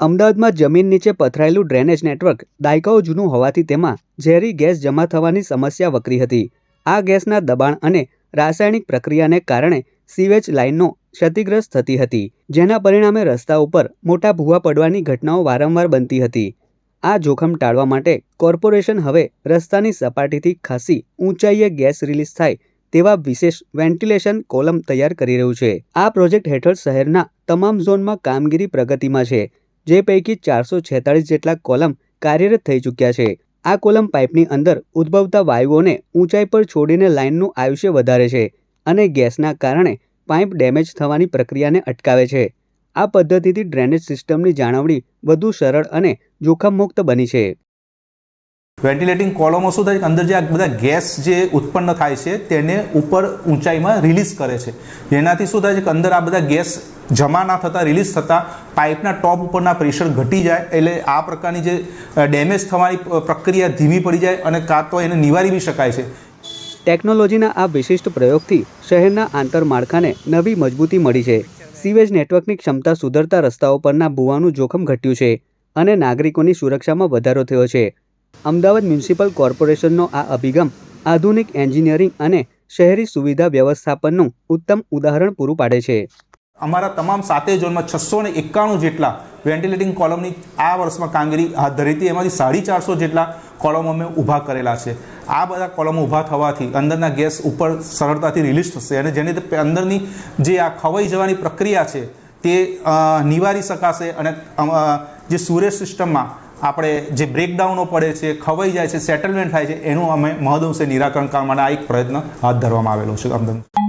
અમદાવાદમાં જમીન નીચે પથરાયેલું ડ્રેનેજ નેટવર્ક દાયકાઓ જૂનું હોવાથી તેમાં ઝેરી ગેસ જમા થવાની સમસ્યા વકરી હતી। આ ગેસના દબાણ અને રાસાયણિક પ્રક્રિયાને કારણે સીવેજ લાઇનો ક્ષતિગ્રસ્ત થતી હતી, જેના પરિણામે રસ્તા ઉપર મોટા ભૂવા પડવાની ઘટનાઓ વારંવાર બનતી હતી। આ જોખમ ટાળવા માટે કોર્પોરેશન હવે રસ્તાની સપાટીથી ખાસી ઊંચાઈએ ગેસ રિલીઝ થાય તેવા વિશેષ વેન્ટિલેશન કોલમ તૈયાર કરી રહ્યું છે। આ પ્રોજેક્ટ હેઠળ શહેરના તમામ ઝોનમાં કામગીરી પ્રગતિમાં છે, જે પૈકી 446 જેટલા કોલમ કાર્યરત થઈ ચૂક્યા છે। આ કોલમ પાઇપની અંદર ઉદ્ભવતા વાયુઓને ઊંચાઈ પર છોડીને લાઇનનું આયુષ્ય વધારે છે અને ગેસના કારણે પાઇપ ડેમેજ થવાની પ્રક્રિયાને અટકાવે છે। આ પદ્ધતિથી ડ્રેનેજ સિસ્ટમની જાળવણી વધુ સરળ અને જોખમમુક્ત બની છે। વેન્ટિલેટિંગ કોલમો શું થાય છે, અંદર જે આ બધા ગેસ જે ઉત્પન્ન થાય છે તેને ઉપર ઊંચાઈમાં રિલીઝ કરે છે, જેનાથી શું થાય છે કે અંદર આ બધા ગેસ જમા ના થતાં રિલીઝ થતાં પાઇપના ટોપ ઉપરના પ્રેશર ઘટી જાય, એટલે આ પ્રકારની જે ડેમેજ થવાની પ્રક્રિયા ધીમી પડી જાય અને કાં તો એને નિવારી બી શકાય છે। ટેકનોલોજીના આ વિશિષ્ટ પ્રયોગથી શહેરના આંતરમાળખાને નવી મજબૂતી મળી છે। સીવેજ નેટવર્કની ક્ષમતા સુધરતા રસ્તાઓ પરના ભૂવાનું જોખમ ઘટ્યું છે અને નાગરિકોની સુરક્ષામાં વધારો થયો છે। અમદાવાદ મ્યુનિસિપલ કોર્પોરેશનનો આ અભિગમ આધુનિક એન્જિનિયરિંગ અને શહેરી સુવિધા વ્યવસ્થાપનનું ઉત્તમ ઉદાહરણ પૂરું પાડે છે। અમારા તમામ 7 ઝોનમાં 691 જેટલા વેન્ટિલેટિંગ કોલમની આ વર્ષમાં કામગીરી હાથ ધરી હતી। એમાંથી 450 જેટલા કોલમો અમે ઊભા કરેલા છે। આ બધા કોલમો ઊભા થવાથી અંદરના ગેસ ઉપર સરળતાથી રિલીઝ થશે અને જેની અંદરની જે આ ખવાઈ જવાની પ્રક્રિયા છે તે નિવારી શકાશે અને જે સુરેજ સિસ્ટમમાં આપણે જે બ્રેકડાઉનો પડે છે, ખવાઈ જાય છે, સેટલમેન્ટ થાય છે, એનું અમે મહદઅંશે નિરાકરણ કરવા માટે આ એક પ્રયત્ન હાથ ધરવામાં આવેલો છે।